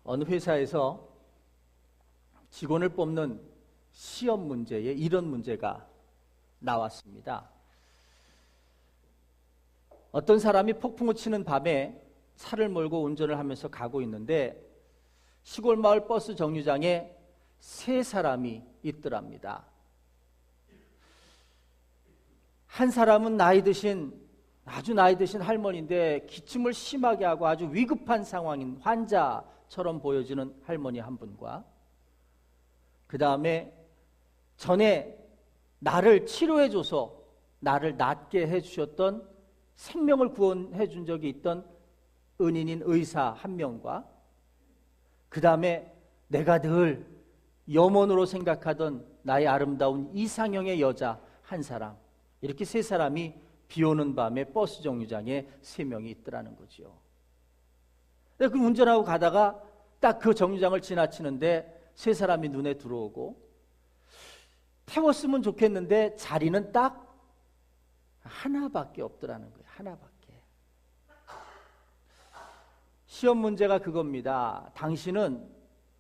어느 회사에서 직원을 뽑는 시험 문제에 이런 문제가 나왔습니다. 어떤 사람이 폭풍우 치는 밤에 차를 몰고 운전을 하면서 가고 있는데 시골 마을 버스 정류장에 세 사람이 있더랍니다. 한 사람은 아주 나이 드신 할머니인데 기침을 심하게 하고 아주 위급한 상황인 환자처럼 보여지는 할머니 한 분과, 그 다음에 전에 나를 치료해줘서 나를 낫게 해주셨던, 생명을 구원해 준 적이 있던 은인인 의사 한 명과, 그 다음에 내가 늘 염원으로 생각하던 나의 아름다운 이상형의 여자 한 사람, 이렇게 세 사람이 비 오는 밤에 버스 정류장에 세 명이 있더라는 거죠. 그 운전하고 가다가 딱 그 정류장을 지나치는데 세 사람이 눈에 들어오고, 태웠으면 좋겠는데 자리는 딱 하나밖에 없더라는 거예요. 하나밖에. 시험 문제가 그겁니다. 당신은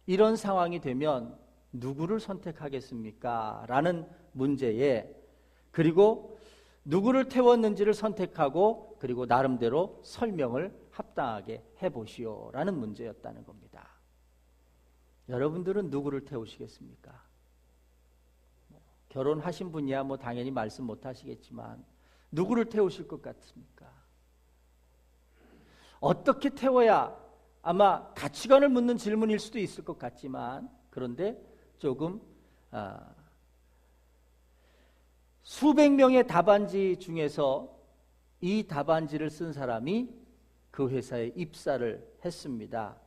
이런 상황이 되면 누구를 선택하겠습니까? 라는 문제에, 그리고 누구를 태웠는지를 선택하고 그리고 나름대로 설명을 합당하게 해보시오 라는 문제였다는 겁니다. 여러분들은 누구를 태우시겠습니까? 결혼하신 분이야 당연히 말씀 못 하시겠지만 누구를 태우실 것 같습니까? 어떻게 태워야, 아마 가치관을 묻는 질문일 수도 있을 것 같지만, 그런데 조금 수백 명의 답안지 중에서 이 답안지를 쓴 사람이 그 회사에 입사를 했습니다.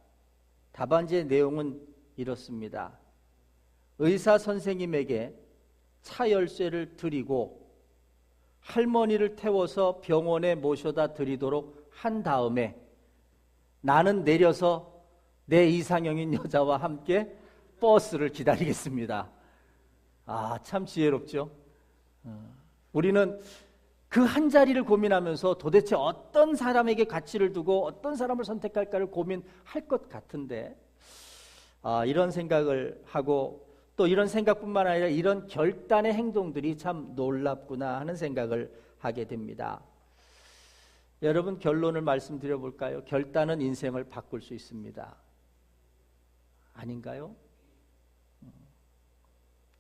답안지의 내용은 이렇습니다. 의사 선생님에게 차 열쇠를 드리고 할머니를 태워서 병원에 모셔다 드리도록 한 다음에 나는 내려서 내 이상형인 여자와 함께 버스를 기다리겠습니다. 참 지혜롭죠? 우리는 그 한 자리를 고민하면서 도대체 어떤 사람에게 가치를 두고 어떤 사람을 선택할까를 고민할 것 같은데, 이런 생각을 하고, 또 이런 생각뿐만 아니라 이런 결단의 행동들이 참 놀랍구나 하는 생각을 하게 됩니다. 여러분, 결론을 말씀드려 볼까요? 결단은 인생을 바꿀 수 있습니다. 아닌가요?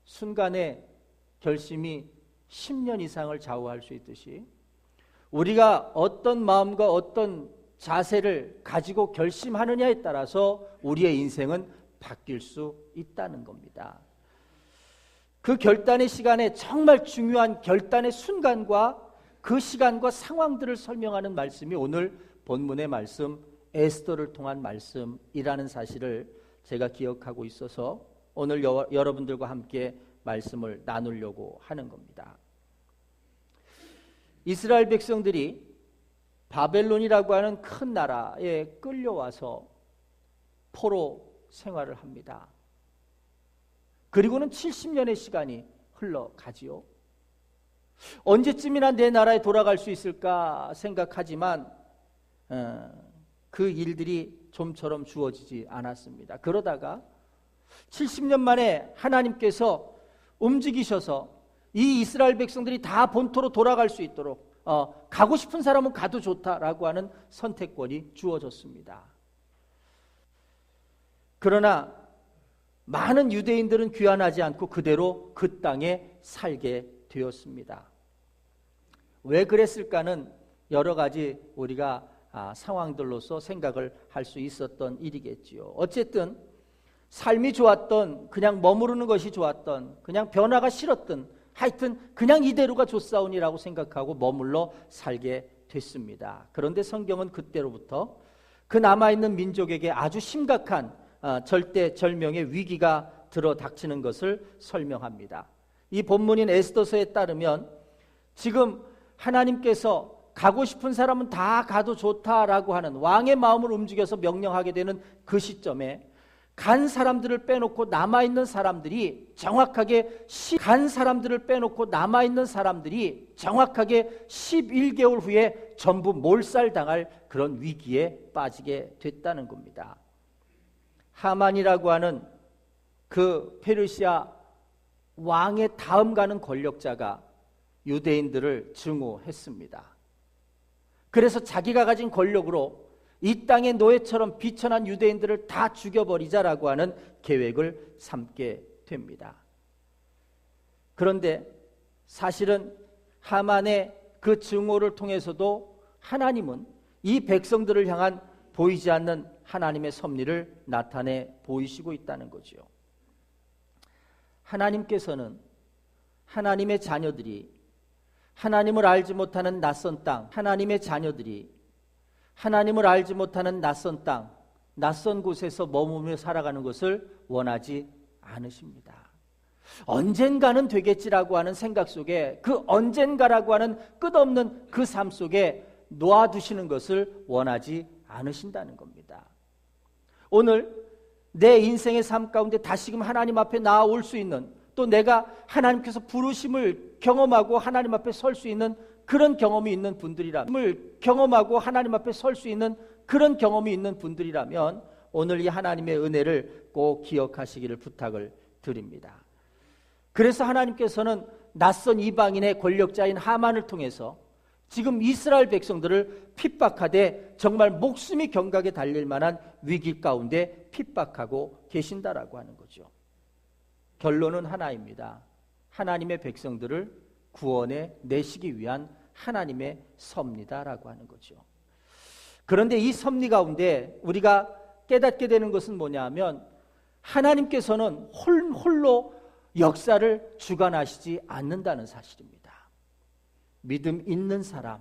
순간의 결심이 10년 이상을 좌우할 수 있듯이, 우리가 어떤 마음과 어떤 자세를 가지고 결심하느냐에 따라서 우리의 인생은 바뀔 수 있다는 겁니다. 그 결단의 시간에 정말 중요한 결단의 순간과 그 시간과 상황들을 설명하는 말씀이 오늘 본문의 말씀, 에스더를 통한 말씀이라는 사실을 제가 기억하고 있어서 오늘 여러분들과 함께 말씀을 나누려고 하는 겁니다. 이스라엘 백성들이 바벨론이라고 하는 큰 나라에 끌려와서 포로 생활을 합니다. 그리고는 70년의 시간이 흘러가지요. 언제쯤이나 내 나라에 돌아갈 수 있을까 생각하지만 그 일들이 좀처럼 주어지지 않았습니다. 그러다가 70년 만에 하나님께서 움직이셔서 이 이스라엘 백성들이 다 본토로 돌아갈 수 있도록 가고 싶은 사람은 가도 좋다라고 하는 선택권이 주어졌습니다. 그러나 많은 유대인들은 귀환하지 않고 그대로 그 땅에 살게 되었습니다. 왜 그랬을까는 여러 가지 우리가 상황들로서 생각을 할 수 있었던 일이겠지요. 어쨌든 삶이 좋았던, 그냥 머무르는 것이 좋았던, 그냥 변화가 싫었던, 하여튼 그냥 이대로가 좋사오니라고 생각하고 머물러 살게 됐습니다. 그런데 성경은 그때로부터 그 남아있는 민족에게 아주 심각한 절대절명의 위기가 들어 닥치는 것을 설명합니다. 이 본문인 에스더서에 따르면 지금 하나님께서 가고 싶은 사람은 다 가도 좋다라고 하는 왕의 마음을 움직여서 명령하게 되는 그 시점에 간 사람들을 빼놓고 남아있는 사람들이 정확하게 11개월 후에 전부 몰살당할 그런 위기에 빠지게 됐다는 겁니다. 하만이라고 하는 그 페르시아 왕의 다음 가는 권력자가 유대인들을 증오했습니다. 그래서 자기가 가진 권력으로 이 땅의 노예처럼 비천한 유대인들을 다 죽여버리자라고 하는 계획을 삼게 됩니다. 그런데 사실은 하만의 그 증오를 통해서도 하나님은 이 백성들을 향한 보이지 않는 하나님의 섭리를 나타내 보이시고 있다는 거죠. 하나님께서는 하나님의 자녀들이 하나님을 알지 못하는 낯선 땅, 하나님의 자녀들이 하나님을 알지 못하는 낯선 땅, 낯선 곳에서 머무며 살아가는 것을 원하지 않으십니다. 언젠가는 되겠지라고 하는 생각 속에, 그 언젠가라고 하는 끝없는 그 삶 속에 놓아두시는 것을 원하지 않으신다는 겁니다. 오늘 내 인생의 삶 가운데 다시금 하나님 앞에 나아올 수 있는, 또 내가 하나님께서 부르심을 경험하고 하나님 앞에 설 수 있는 그런 경험이 있는 분들이라면, 경험하고 하나님 앞에 설 수 있는 그런 경험이 있는 분들이라면 오늘 이 하나님의 은혜를 꼭 기억하시기를 부탁을 드립니다. 그래서 하나님께서는 낯선 이방인의 권력자인 하만을 통해서 지금 이스라엘 백성들을 핍박하되 정말 목숨이 경각에 달릴 만한 위기 가운데 핍박하고 계신다라고 하는 거죠. 결론은 하나입니다. 하나님의 백성들을 구원해 내시기 위한 하나님의 섭리다라고 하는 거죠. 그런데 이 섭리 가운데 우리가 깨닫게 되는 것은 뭐냐 하면, 하나님께서는 홀로 역사를 주관하시지 않는다는 사실입니다. 믿음 있는 사람,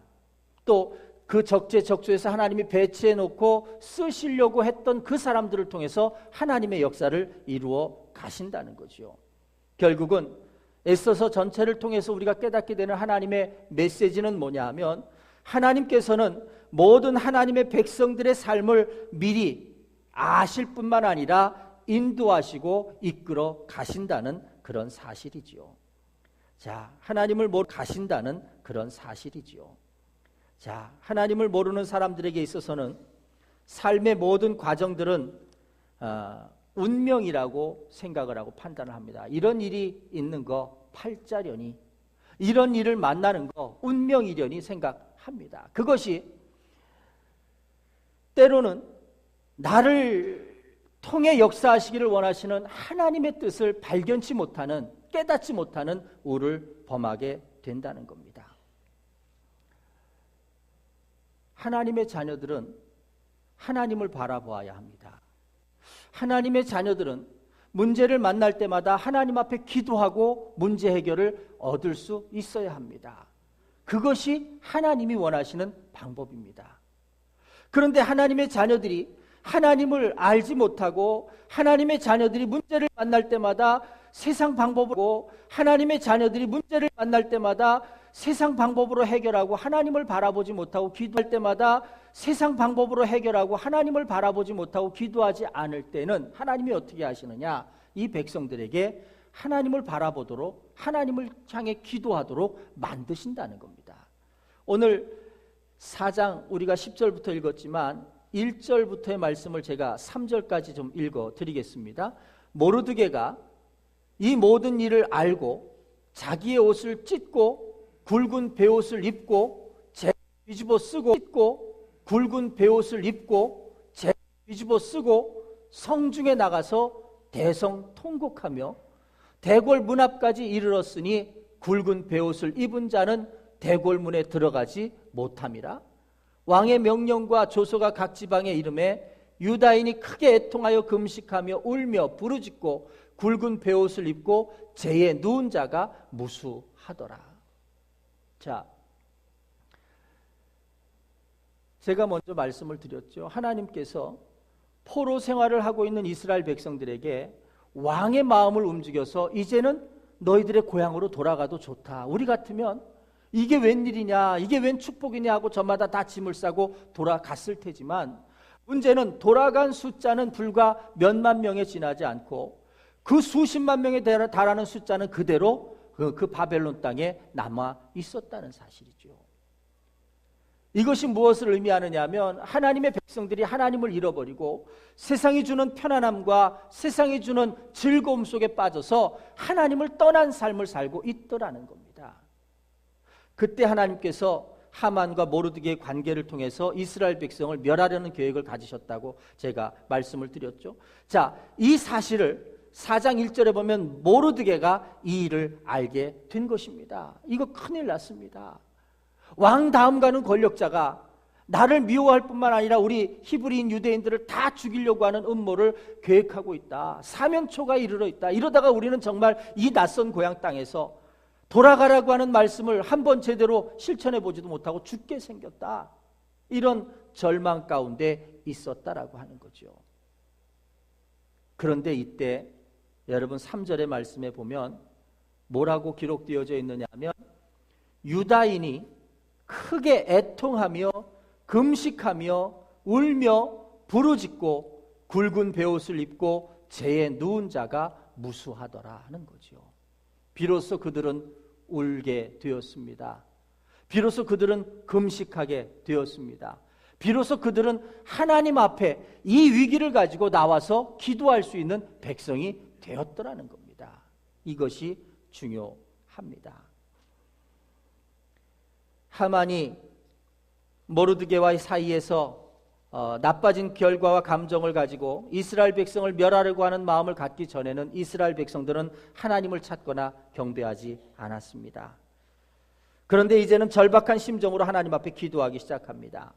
또 그 적재적소에서 하나님이 배치해 놓고 쓰시려고 했던 그 사람들을 통해서 하나님의 역사를 이루어 가신다는 거죠. 결국은 에스더서 전체를 통해서 우리가 깨닫게 되는 하나님의 메시지는 뭐냐 하면, 하나님께서는 모든 하나님의 백성들의 삶을 미리 아실 뿐만 아니라 인도하시고 이끌어 가신다는 그런 사실이지요. 자, 하나님을 모르고 가신다는 그런 사실이지요. 자, 하나님을 모르는 사람들에게 있어서는 삶의 모든 과정들은 운명이라고 생각을 하고 판단을 합니다. 이런 일이 있는 거 팔자려니, 이런 일을 만나는 거 운명이려니 생각합니다. 그것이 때로는 나를 통해 역사하시기를 원하시는 하나님의 뜻을 발견치 못하는, 깨닫지 못하는 우를 범하게 된다는 겁니다. 하나님의 자녀들은 하나님을 바라보아야 합니다. 하나님의 자녀들은 문제를 만날 때마다 하나님 앞에 기도하고 문제 해결을 얻을 수 있어야 합니다. 그것이 하나님이 원하시는 방법입니다. 그런데 하나님의 자녀들이 하나님을 알지 못하고, 하나님의 자녀들이 문제를 만날 때마다 세상 방법으로, 하나님의 자녀들이 문제를 만날 때마다 세상 방법으로 해결하고 하나님을 바라보지 못하고, 기도할 때마다 세상 방법으로 해결하고 하나님을 바라보지 못하고 기도하지 않을 때는 하나님이 어떻게 하시느냐? 이 백성들에게 하나님을 바라보도록, 하나님을 향해 기도하도록 만드신다는 겁니다. 오늘 4장 우리가 10절부터 읽었지만 1절부터의 말씀을 제가 3절까지 좀 읽어드리겠습니다. 모르드게가 이 모든 일을 알고 자기의 옷을 찢고 굵은 베옷을 입고 뒤집어 쓰고, 찢고 굵은 베옷을 입고 뒤집어 쓰고 성중에 나가서 대성통곡하며 대궐 문 앞까지 이르렀으니 굵은 베옷을 입은 자는 대궐문에 들어가지 못함이라. 왕의 명령과 조서가 각 지방에 이름에 유다인이 크게 애통하여 금식하며 울며 부르짖고 굵은 베옷을 입고 재에 누운 자가 무수하더라. 자, 제가 먼저 말씀을 드렸죠. 하나님께서 포로 생활을 하고 있는 이스라엘 백성들에게 왕의 마음을 움직여서 이제는 너희들의 고향으로 돌아가도 좋다. 우리 같으면 이게 웬일이냐, 이게 웬 축복이냐 하고 저마다 다 짐을 싸고 돌아갔을 테지만, 문제는 돌아간 숫자는 불과 몇만 명에 지나지 않고 그 수십만 명에 달하는 숫자는 그대로 그 바벨론 땅에 남아 있었다는 사실이죠. 이것이 무엇을 의미하느냐 하면 하나님의 백성들이 하나님을 잃어버리고 세상이 주는 편안함과 세상이 주는 즐거움 속에 빠져서 하나님을 떠난 삶을 살고 있더라는 겁니다. 그때 하나님께서 하만과 모르드게의 관계를 통해서 이스라엘 백성을 멸하려는 계획을 가지셨다고 제가 말씀을 드렸죠. 자, 이 사실을 4장 1절에 보면 모르드게가 이 일을 알게 된 것입니다. 이거 큰일 났습니다. 왕 다음 가는 권력자가 나를 미워할 뿐만 아니라 우리 히브리인 유대인들을 다 죽이려고 하는 음모를 계획하고 있다. 사면초가 이르러 있다. 이러다가 우리는 정말 이 낯선 고향 땅에서 돌아가라고 하는 말씀을 한번 제대로 실천해 보지도 못하고 죽게 생겼다. 이런 절망 가운데 있었다라고 하는 거죠. 그런데 이때 여러분 3절의 말씀에 보면 뭐라고 기록되어져 있느냐 하면 유다인이 크게 애통하며 금식하며 울며 부르짖고 굵은 베옷을 입고 재에 누운 자가 무수하더라 하는 거죠. 비로소 그들은 울게 되었습니다. 비로소 그들은 금식하게 되었습니다. 비로소 그들은 하나님 앞에 이 위기를 가지고 나와서 기도할 수 있는 백성이 되었더라는 겁니다. 이것이 중요합니다. 하만이 모르드게와의 사이에서 나빠진 결과와 감정을 가지고 이스라엘 백성을 멸하려고 하는 마음을 갖기 전에는 이스라엘 백성들은 하나님을 찾거나 경배하지 않았습니다. 그런데 이제는 절박한 심정으로 하나님 앞에 기도하기 시작합니다.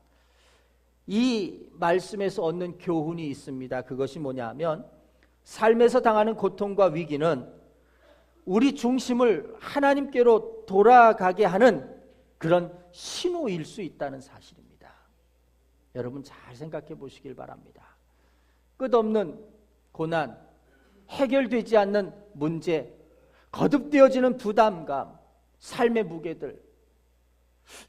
이 말씀에서 얻는 교훈이 있습니다. 그것이 뭐냐 하면 삶에서 당하는 고통과 위기는 우리 중심을 하나님께로 돌아가게 하는 그런 신호일 수 있다는 사실입니다. 여러분 잘 생각해 보시길 바랍니다. 끝없는 고난, 해결되지 않는 문제, 거듭되어지는 부담감, 삶의 무게들,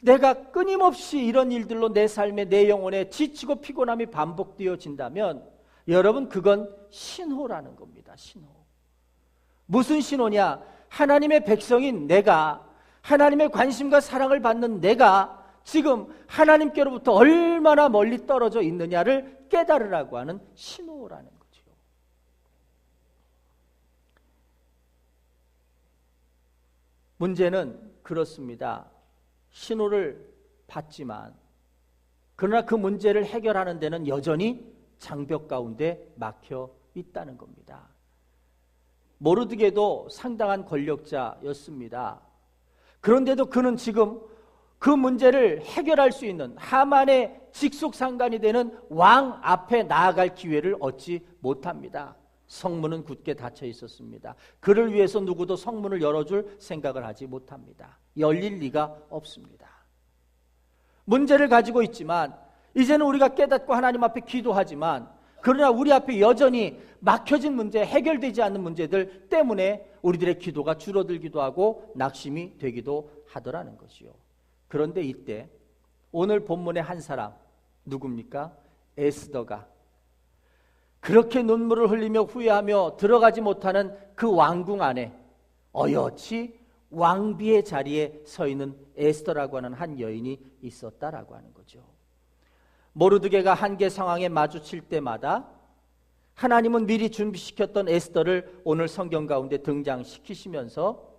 내가 끊임없이 이런 일들로 내 삶에 내 영혼에 지치고 피곤함이 반복되어진다면 여러분 그건 신호라는 겁니다. 신호. 무슨 신호냐? 하나님의 백성인 내가, 하나님의 관심과 사랑을 받는 내가 지금 하나님께로부터 얼마나 멀리 떨어져 있느냐를 깨달으라고 하는 신호라는 거죠. 문제는 그렇습니다. 신호를 받지만 그러나 그 문제를 해결하는 데는 여전히 장벽 가운데 막혀 있다는 겁니다. 모르드게도 상당한 권력자였습니다. 그런데도 그는 지금 그 문제를 해결할 수 있는 하만의 직속상관이 되는 왕 앞에 나아갈 기회를 얻지 못합니다. 성문은 굳게 닫혀 있었습니다. 그를 위해서 누구도 성문을 열어줄 생각을 하지 못합니다. 열릴 리가 없습니다. 문제를 가지고 있지만 이제는 우리가 깨닫고 하나님 앞에 기도하지만 그러나 우리 앞에 여전히 막혀진 문제, 해결되지 않는 문제들 때문에 우리들의 기도가 줄어들기도 하고 낙심이 되기도 하더라는 것이요. 그런데 이때 오늘 본문의 한 사람 누굽니까? 에스더가 그렇게 눈물을 흘리며 후회하며 들어가지 못하는 그 왕궁 안에 어여치 왕비의 자리에 서 있는 에스더라고 하는 한 여인이 있었다라고 하는 거죠. 모르드게가 한계 상황에 마주칠 때마다 하나님은 미리 준비시켰던 에스더를 오늘 성경 가운데 등장시키시면서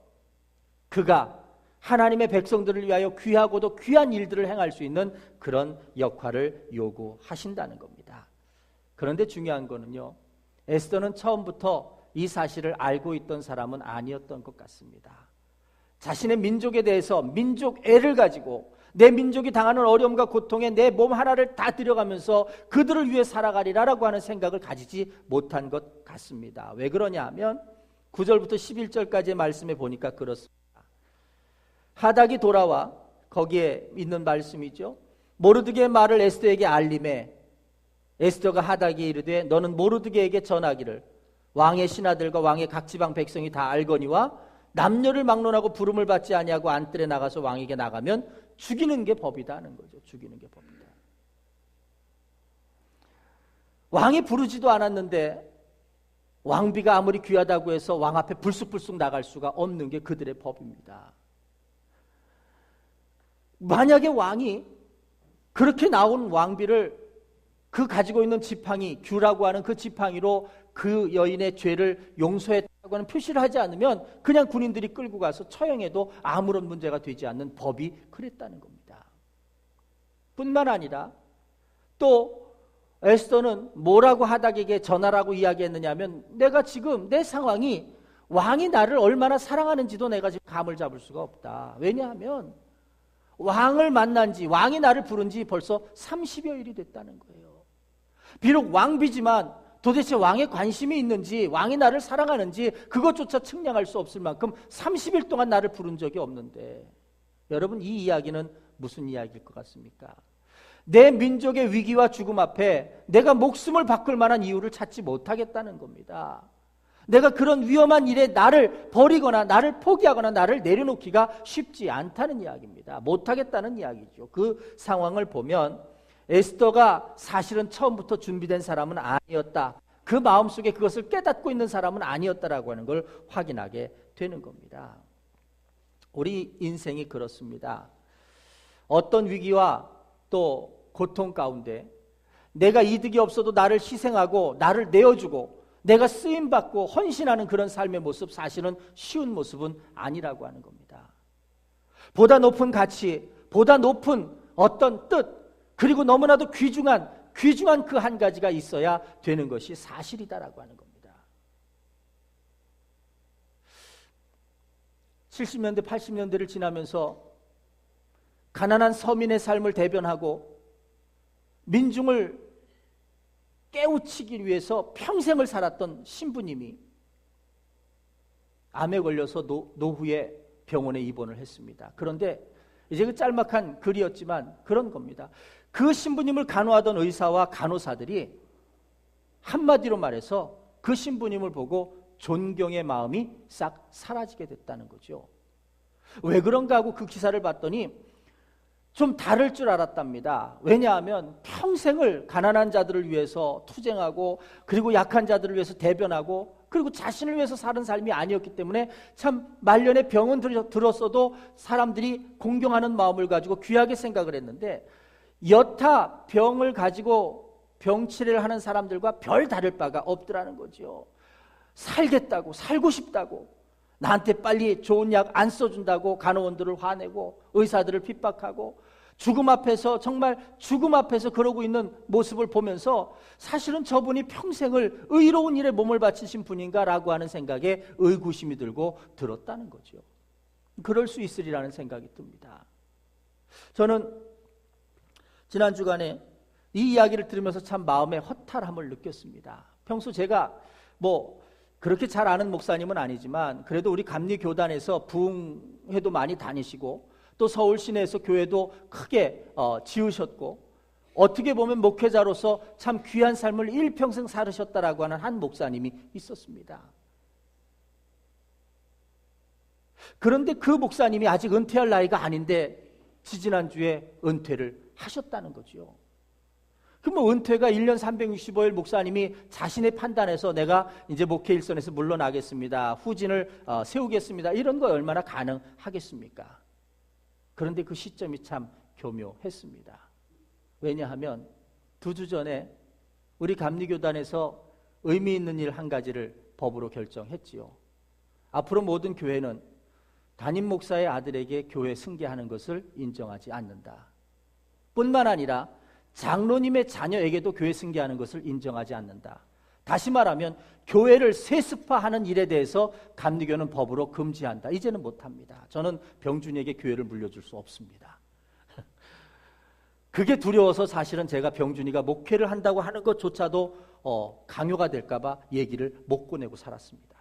그가 하나님의 백성들을 위하여 귀하고도 귀한 일들을 행할 수 있는 그런 역할을 요구하신다는 겁니다. 그런데 중요한 거는요, 에스더는 처음부터 이 사실을 알고 있던 사람은 아니었던 것 같습니다. 자신의 민족에 대해서 민족애를 가지고 내 민족이 당하는 어려움과 고통에 내 몸 하나를 다 들여가면서 그들을 위해 살아가리라라고 하는 생각을 가지지 못한 것 같습니다. 왜 그러냐 하면 9절부터 11절까지의 말씀에 보니까 그렇습니다. 하닥이 돌아와 거기에 있는 말씀이죠. 모르드게의 말을 에스더에게 알림해 에스더가 하닥이 이르되 너는 모르드게에게 전하기를 왕의 신하들과 왕의 각 지방 백성이 다 알거니와 남녀를 막론하고 부름을 받지 아니하고 안뜰에 나가서 왕에게 나가면 죽이는 게 법이다 하는 거죠. 죽이는 게 법이다. 왕이 부르지도 않았는데 왕비가 아무리 귀하다고 해서 왕 앞에 불쑥불쑥 나갈 수가 없는 게 그들의 법입니다. 만약에 왕이 그렇게 나온 왕비를 그 가지고 있는 지팡이, 규라고 하는 그 지팡이로 그 여인의 죄를 용서했다고 하는 표시를 하지 않으면 그냥 군인들이 끌고 가서 처형해도 아무런 문제가 되지 않는 법이 그랬다는 겁니다. 뿐만 아니라 또 에스더는 뭐라고 하닥에게 전하라고 이야기했느냐면, 내가 지금 내 상황이 왕이 나를 얼마나 사랑하는지도 내가 지금 감을 잡을 수가 없다. 왜냐하면 왕을 만난 지, 왕이 나를 부른 지 벌써 30여일이 됐다는 거예요. 비록 왕비지만 도대체 왕에 관심이 있는지, 왕이 나를 사랑하는지 그것조차 측량할 수 없을 만큼 30일 동안 나를 부른 적이 없는데, 여러분, 이 이야기는 무슨 이야기일 것 같습니까? 내 민족의 위기와 죽음 앞에 내가 목숨을 바꿀 만한 이유를 찾지 못하겠다는 겁니다. 내가 그런 위험한 일에 나를 버리거나 나를 포기하거나 나를 내려놓기가 쉽지 않다는 이야기입니다. 못하겠다는 이야기죠. 그 상황을 보면 에스더가 사실은 처음부터 준비된 사람은 아니었다. 그 마음속에 그것을 깨닫고 있는 사람은 아니었다라고 하는 걸 확인하게 되는 겁니다. 우리 인생이 그렇습니다. 어떤 위기와 또 고통 가운데 내가 이득이 없어도 나를 희생하고 나를 내어주고 내가 쓰임받고 헌신하는 그런 삶의 모습, 사실은 쉬운 모습은 아니라고 하는 겁니다. 보다 높은 가치, 보다 높은 어떤 뜻, 그리고 너무나도 귀중한 그 한 가지가 있어야 되는 것이 사실이다라고 하는 겁니다. 70년대, 80년대를 지나면서 가난한 서민의 삶을 대변하고 민중을 깨우치기 위해서 평생을 살았던 신부님이 암에 걸려서 노후에 병원에 입원을 했습니다. 그런데 이제 그 짤막한 글이었지만 그런 겁니다. 그 신부님을 간호하던 의사와 간호사들이 한마디로 말해서 그 신부님을 보고 존경의 마음이 싹 사라지게 됐다는 거죠. 왜 그런가 하고 그 기사를 봤더니 좀 다를 줄 알았답니다. 왜냐하면 평생을 가난한 자들을 위해서 투쟁하고, 그리고 약한 자들을 위해서 대변하고, 그리고 자신을 위해서 사는 삶이 아니었기 때문에 참 말년에 병은 들었어도 사람들이 공경하는 마음을 가지고 귀하게 생각을 했는데, 여타 병을 가지고 병치레를 하는 사람들과 별 다를 바가 없더라는 거죠. 살겠다고, 살고 싶다고, 나한테 빨리 좋은 약 안 써준다고 간호원들을 화내고 의사들을 핍박하고, 죽음 앞에서, 정말 죽음 앞에서 그러고 있는 모습을 보면서 사실은 저분이 평생을 의로운 일에 몸을 바치신 분인가라고 하는 생각에 의구심이 들었다는 거죠. 그럴 수 있으리라는 생각이 듭니다. 저는 지난 주간에 이 이야기를 들으면서 참 마음의 허탈함을 느꼈습니다. 평소 제가 그렇게 잘 아는 목사님은 아니지만 그래도 우리 감리교단에서 부흥회도 많이 다니시고 또 서울 시내에서 교회도 크게 지으셨고, 어떻게 보면 목회자로서 참 귀한 삶을 일평생 살으셨다라고 하는 한 목사님이 있었습니다. 그런데 그 목사님이 아직 은퇴할 나이가 아닌데 지지난주에 은퇴를 하셨다는 거죠. 은퇴가 1년 365일 목사님이 자신의 판단에서 내가 이제 목회 일선에서 물러나겠습니다, 후진을 세우겠습니다, 이런 거 얼마나 가능하겠습니까? 그런데 그 시점이 참 교묘했습니다. 왜냐하면 2주 전에 우리 감리교단에서 의미 있는 일 한 가지를 법으로 결정했지요. 앞으로 모든 교회는 담임 목사의 아들에게 교회 승계하는 것을 인정하지 않는다. 뿐만 아니라 장로님의 자녀에게도 교회 승계하는 것을 인정하지 않는다. 다시 말하면 교회를 세습화하는 일에 대해서 감리교는 법으로 금지한다. 이제는 못합니다. 저는 병준이에게 교회를 물려줄 수 없습니다. 그게 두려워서 사실은 제가 병준이가 목회를 한다고 하는 것조차도 강요가 될까 봐 얘기를 못 꺼내고 살았습니다.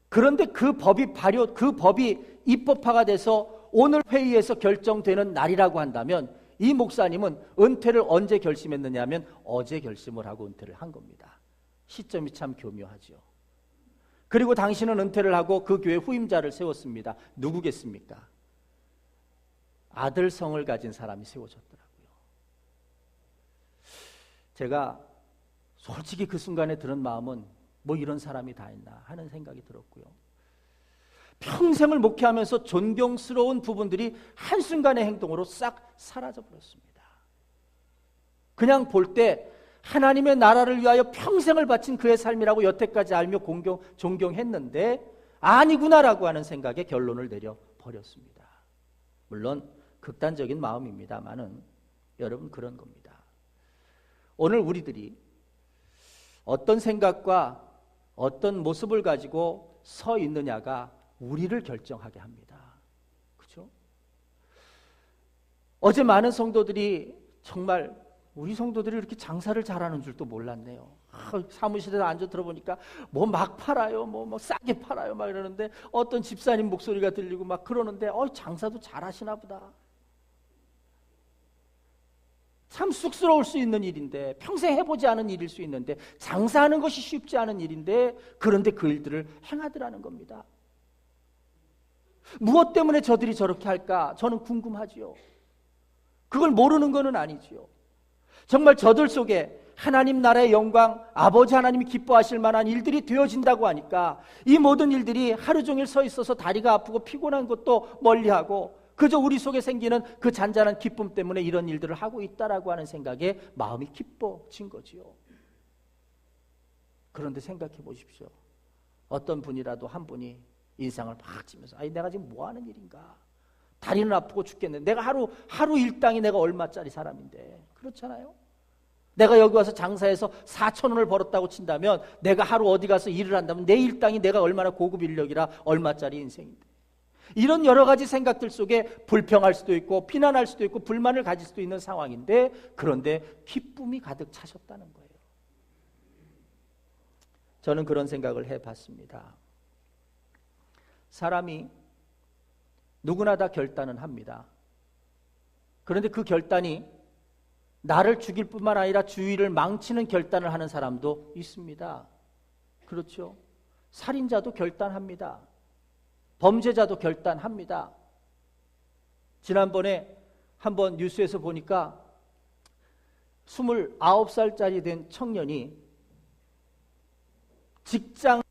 그런데 그 법이 입법화가 돼서 오늘 회의에서 결정되는 날이라고 한다면 이 목사님은 은퇴를 언제 결심했느냐 하면 어제 결심을 하고 은퇴를 한 겁니다. 시점이 참 교묘하죠. 그리고 당신은 은퇴를 하고 그 교회 후임자를 세웠습니다. 누구겠습니까? 아들 성을 가진 사람이 세워졌더라고요. 제가 솔직히 그 순간에 들은 마음은 이런 사람이 다 있나 하는 생각이 들었고요. 평생을 목회하면서 존경스러운 부분들이 한순간의 행동으로 싹 사라져 버렸습니다. 그냥 볼 때 하나님의 나라를 위하여 평생을 바친 그의 삶이라고 여태까지 알며 존경했는데 아니구나라고 하는 생각에 결론을 내려버렸습니다. 물론 극단적인 마음입니다만은 여러분 그런 겁니다. 오늘 우리들이 어떤 생각과 어떤 모습을 가지고 서 있느냐가 우리를 결정하게 합니다. 그렇죠? 어제 많은 성도들이 정말 우리 성도들이 이렇게 장사를 잘하는 줄도 몰랐네요. 사무실에 앉아 들어보니까 뭐 막 팔아요, 뭐 싸게 팔아요 막 이러는데 어떤 집사님 목소리가 들리고 막 그러는데 장사도 잘하시나 보다. 참 쑥스러울 수 있는 일인데 평생 해보지 않은 일일 수 있는데 장사하는 것이 쉽지 않은 일인데 그런데 그 일들을 행하더라는 겁니다. 무엇 때문에 저들이 저렇게 할까? 저는 궁금하지요. 그걸 모르는 것은 아니지요. 정말 저들 속에 하나님 나라의 영광, 아버지 하나님이 기뻐하실 만한 일들이 되어진다고 하니까 이 모든 일들이 하루 종일 서 있어서 다리가 아프고 피곤한 것도 멀리하고 그저 우리 속에 생기는 그 잔잔한 기쁨 때문에 이런 일들을 하고 있다라고 하는 생각에 마음이 기뻐진 거지요. 그런데 생각해 보십시오. 어떤 분이라도 한 분이 인상을 막 치면서 내가 지금 뭐 하는 일인가? 다리는 아프고 죽겠는데 내가 하루 일당이 내가 얼마짜리 사람인데 그렇잖아요? 내가 여기 와서 장사해서 4,000원을 벌었다고 친다면 내가 하루 어디 가서 일을 한다면 내 일당이 내가 얼마나 고급 인력이라 얼마짜리 인생인데 이런 여러 가지 생각들 속에 불평할 수도 있고 비난할 수도 있고 불만을 가질 수도 있는 상황인데 그런데 기쁨이 가득 차셨다는 거예요. 저는 그런 생각을 해봤습니다. 사람이 누구나 다 결단은 합니다. 그런데 그 결단이 나를 죽일 뿐만 아니라 주위를 망치는 결단을 하는 사람도 있습니다. 그렇죠? 살인자도 결단합니다. 범죄자도 결단합니다. 지난번에 한번 뉴스에서 보니까 29살짜리 된 청년이 직장을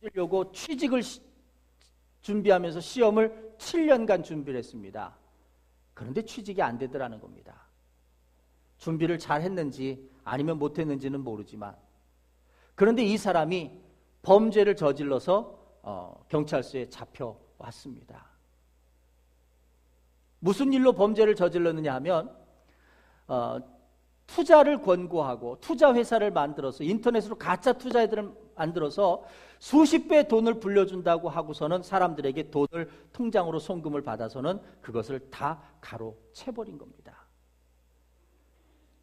하려고 취직을 준비하면서 시험을 7년간 준비를 했습니다. 그런데 취직이 안 되더라는 겁니다. 준비를 잘 했는지 아니면 못 했는지는 모르지만 그런데 이 사람이 범죄를 저질러서 경찰서에 잡혀왔습니다. 무슨 일로 범죄를 저질렀느냐 하면 투자를 권고하고 투자 회사를 만들어서 인터넷으로 가짜 투자자들을 만들어서 수십 배 돈을 불려준다고 하고서는 사람들에게 돈을 통장으로 송금을 받아서는 그것을 다 가로채버린 겁니다.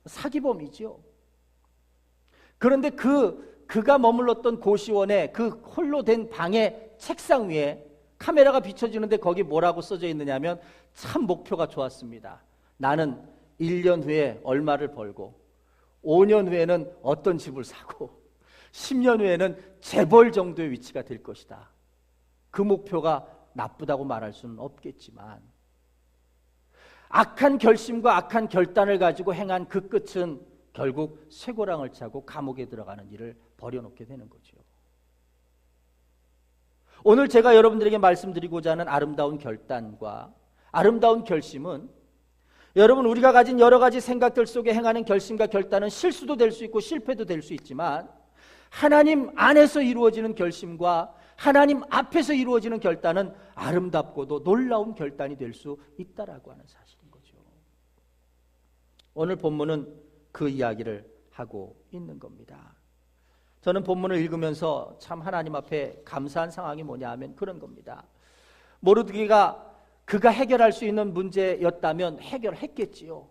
사기범이지요. 그런데 그가 머물렀던 고시원의 그 홀로 된 방의 책상 위에 카메라가 비춰지는데 거기 뭐라고 써져 있느냐면 참 목표가 좋았습니다. 나는 1년 후에 얼마를 벌고 5년 후에는 어떤 집을 사고 10년 후에는 재벌 정도의 위치가 될 것이다. 그 목표가 나쁘다고 말할 수는 없겠지만 악한 결심과 악한 결단을 가지고 행한 그 끝은 결국 쇠고랑을 차고 감옥에 들어가는 일을 벌여놓게 되는 거죠. 오늘 제가 여러분들에게 말씀드리고자 하는 아름다운 결단과 아름다운 결심은 여러분 우리가 가진 여러 가지 생각들 속에 행하는 결심과 결단은 실수도 될 수 있고 실패도 될 수 있지만 하나님 안에서 이루어지는 결심과 하나님 앞에서 이루어지는 결단은 아름답고도 놀라운 결단이 될 수 있다라고 하는 사실인 거죠. 오늘 본문은 그 이야기를 하고 있는 겁니다. 저는 본문을 읽으면서 참 하나님 앞에 감사한 상황이 뭐냐 하면 그런 겁니다. 모르드게가 그가 해결할 수 있는 문제였다면 해결했겠지요.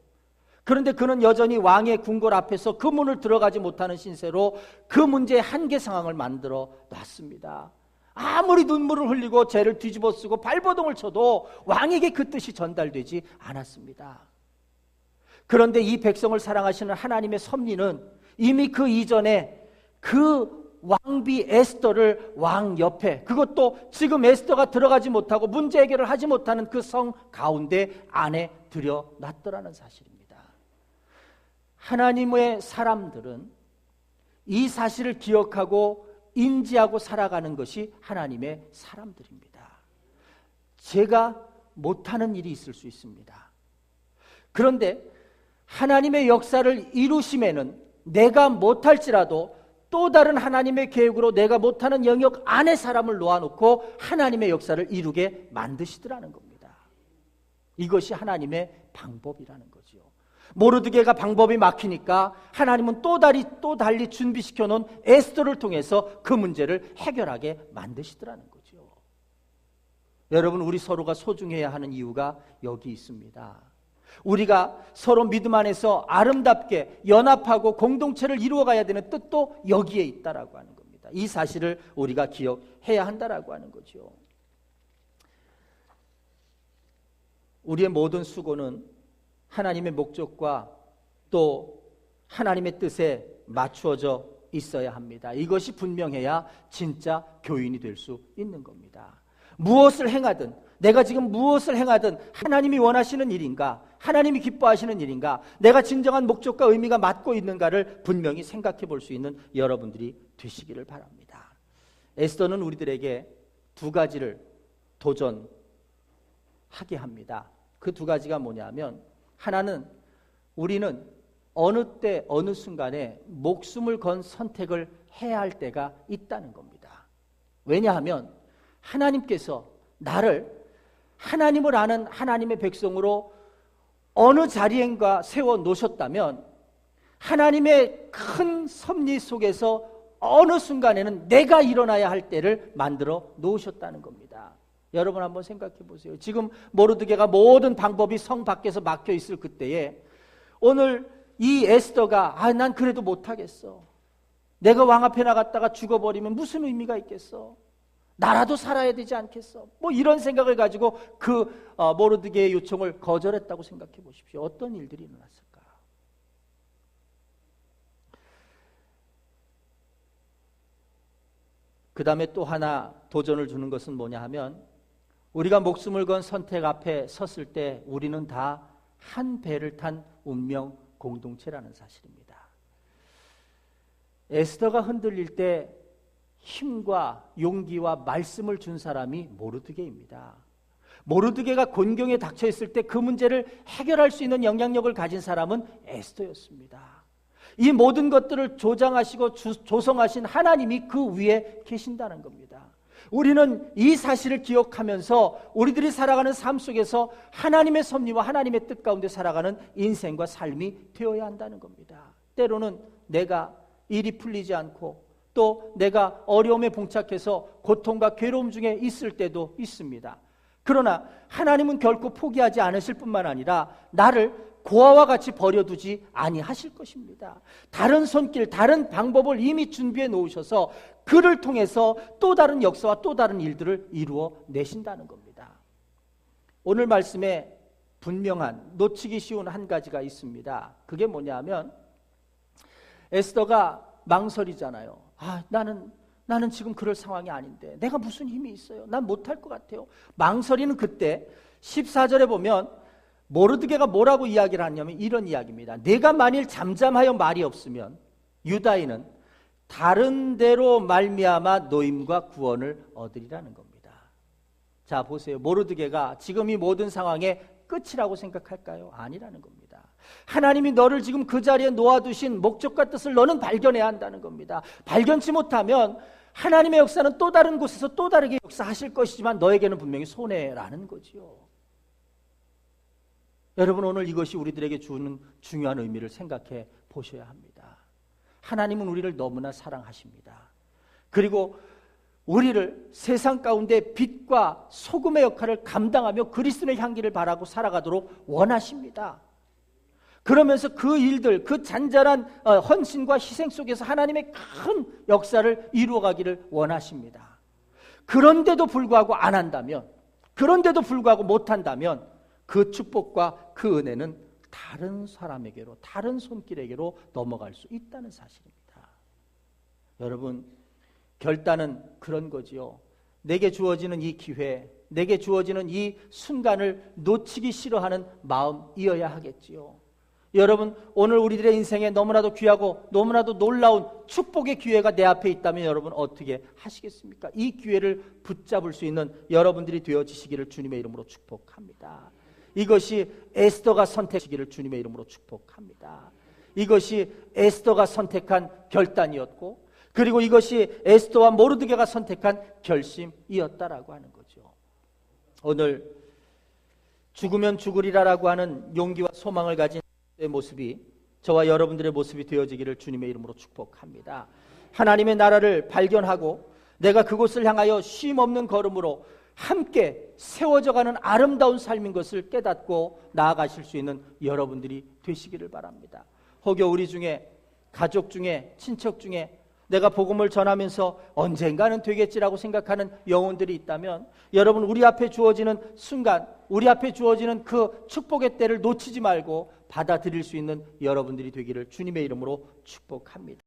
그런데 그는 여전히 왕의 궁궐 앞에서 그 문을 들어가지 못하는 신세로 그 문제의 한계 상황을 만들어 놨습니다. 아무리 눈물을 흘리고 죄를 뒤집어 쓰고 발버둥을 쳐도 왕에게 그 뜻이 전달되지 않았습니다. 그런데 이 백성을 사랑하시는 하나님의 섭리는 이미 그 이전에 그 왕비 에스더를 왕 옆에, 그것도 지금 에스더가 들어가지 못하고 문제 해결을 하지 못하는 그 성 가운데 안에 들여놨더라는 사실입니다. 하나님의 사람들은 이 사실을 기억하고 인지하고 살아가는 것이 하나님의 사람들입니다. 제가 못하는 일이 있을 수 있습니다. 그런데 하나님의 역사를 이루심에는 내가 못할지라도 또 다른 하나님의 계획으로 내가 못하는 영역 안에 사람을 놓아놓고 하나님의 역사를 이루게 만드시더라는 겁니다. 이것이 하나님의 방법이라는 거죠. 모르드게가 방법이 막히니까 하나님은 또 달리 준비시켜 놓은 에스더를 통해서 그 문제를 해결하게 만드시더라는 거죠. 여러분, 우리 서로가 소중해야 하는 이유가 여기 있습니다. 우리가 서로 믿음 안에서 아름답게 연합하고 공동체를 이루어가야 되는 뜻도 여기에 있다라고 하는 겁니다. 이 사실을 우리가 기억해야 한다라고 하는 거죠. 우리의 모든 수고는 하나님의 목적과 또 하나님의 뜻에 맞추어져 있어야 합니다. 이것이 분명해야 진짜 교인이 될 수 있는 겁니다. 무엇을 행하든, 내가 지금 무엇을 행하든 하나님이 원하시는 일인가, 하나님이 기뻐하시는 일인가, 내가 진정한 목적과 의미가 맞고 있는가를 분명히 생각해 볼 수 있는 여러분들이 되시기를 바랍니다. 에스더는 우리들에게 두 가지를 도전하게 합니다. 그 두 가지가 뭐냐면, 하나는 우리는 어느 때 어느 순간에 목숨을 건 선택을 해야 할 때가 있다는 겁니다. 왜냐하면 하나님께서 나를 하나님을 아는 하나님의 백성으로 어느 자리엔가 세워 놓으셨다면 하나님의 큰 섭리 속에서 어느 순간에는 내가 일어나야 할 때를 만들어 놓으셨다는 겁니다. 여러분 한번 생각해 보세요. 지금 모르드게가 모든 방법이 성 밖에서 막혀 있을 그때에 오늘 이 에스더가 난 그래도 못하겠어. 내가 왕 앞에 나갔다가 죽어버리면 무슨 의미가 있겠어. 나라도 살아야 되지 않겠어. 뭐 이런 생각을 가지고 그 모르드게의 요청을 거절했다고 생각해 보십시오. 어떤 일들이 일어났을까? 그 다음에 또 하나 도전을 주는 것은 뭐냐 하면, 우리가 목숨을 건 선택 앞에 섰을 때 우리는 다 한 배를 탄 운명 공동체라는 사실입니다. 에스더가 흔들릴 때 힘과 용기와 말씀을 준 사람이 모르드게입니다. 모르드게가 곤경에 닥쳐 있을 때 그 문제를 해결할 수 있는 영향력을 가진 사람은 에스더였습니다. 이 모든 것들을 조장하시고 조성하신 하나님이 그 위에 계신다는 겁니다. 우리는 이 사실을 기억하면서 우리들이 살아가는 삶 속에서 하나님의 섭리와 하나님의 뜻 가운데 살아가는 인생과 삶이 되어야 한다는 겁니다. 때로는 내가 일이 풀리지 않고 또 내가 어려움에 봉착해서 고통과 괴로움 중에 있을 때도 있습니다. 그러나 하나님은 결코 포기하지 않으실 뿐만 아니라 나를 고아와 같이 버려두지 아니하실 것입니다. 다른 손길, 다른 방법을 이미 준비해 놓으셔서 그를 통해서 또 다른 역사와 또 다른 일들을 이루어 내신다는 겁니다. 오늘 말씀에 분명한, 놓치기 쉬운 한 가지가 있습니다. 그게 뭐냐 하면, 에스더가 망설이잖아요. 나는 지금 그럴 상황이 아닌데 내가 무슨 힘이 있어요? 난 못할 것 같아요. 망설이는 그때 14절에 보면 모르드게가 뭐라고 이야기를 하냐면 이런 이야기입니다. 내가 만일 잠잠하여 말이 없으면 유다인은 다른 데로 말미암아 노임과 구원을 얻으리라는 겁니다. 자, 보세요. 모르드게가 지금 이 모든 상황의 끝이라고 생각할까요? 아니라는 겁니다. 하나님이 너를 지금 그 자리에 놓아두신 목적과 뜻을 너는 발견해야 한다는 겁니다. 발견치 못하면 하나님의 역사는 또 다른 곳에서 또 다르게 역사하실 것이지만 너에게는 분명히 손해라는 거지요. 여러분, 오늘 이것이 우리들에게 주는 중요한 의미를 생각해 보셔야 합니다. 하나님은 우리를 너무나 사랑하십니다. 그리고 우리를 세상 가운데 빛과 소금의 역할을 감당하며 그리스도의 향기를 바라고 살아가도록 원하십니다. 그러면서 그 일들, 그 잔잔한 헌신과 희생 속에서 하나님의 큰 역사를 이루어가기를 원하십니다. 그런데도 불구하고 안 한다면, 그런데도 불구하고 못한다면 그 축복과 그 은혜는 다른 사람에게로, 다른 손길에게로 넘어갈 수 있다는 사실입니다. 여러분, 결단은 그런 거지요. 내게 주어지는 이 기회, 내게 주어지는 이 순간을 놓치기 싫어하는 마음이어야 하겠지요. 여러분, 오늘 우리들의 인생에 너무나도 귀하고 너무나도 놀라운 축복의 기회가 내 앞에 있다면 여러분 어떻게 하시겠습니까? 이 기회를 붙잡을 수 있는 여러분들이 되어지시기를 주님의 이름으로 축복합니다. 이것이 에스더가 선택하기를 주님의 이름으로 축복합니다. 이것이 에스더가 선택한 결단이었고, 그리고 이것이 에스더와 모르드게가 선택한 결심이었다라고 하는 거죠. 오늘 죽으면 죽으리라라고 하는 용기와 소망을 가진 모습이 저와 여러분들의 모습이 되어지기를 주님의 이름으로 축복합니다. 하나님의 나라를 발견하고 내가 그곳을 향하여 쉼없는 걸음으로 함께 세워져가는 아름다운 삶인 것을 깨닫고 나아가실 수 있는 여러분들이 되시기를 바랍니다. 혹여 우리 중에 가족 중에 친척 중에 내가 복음을 전하면서 언젠가는 되겠지라고 생각하는 영혼들이 있다면 여러분, 우리 앞에 주어지는 순간, 우리 앞에 주어지는 그 축복의 때를 놓치지 말고 받아들일 수 있는 여러분들이 되기를 주님의 이름으로 축복합니다.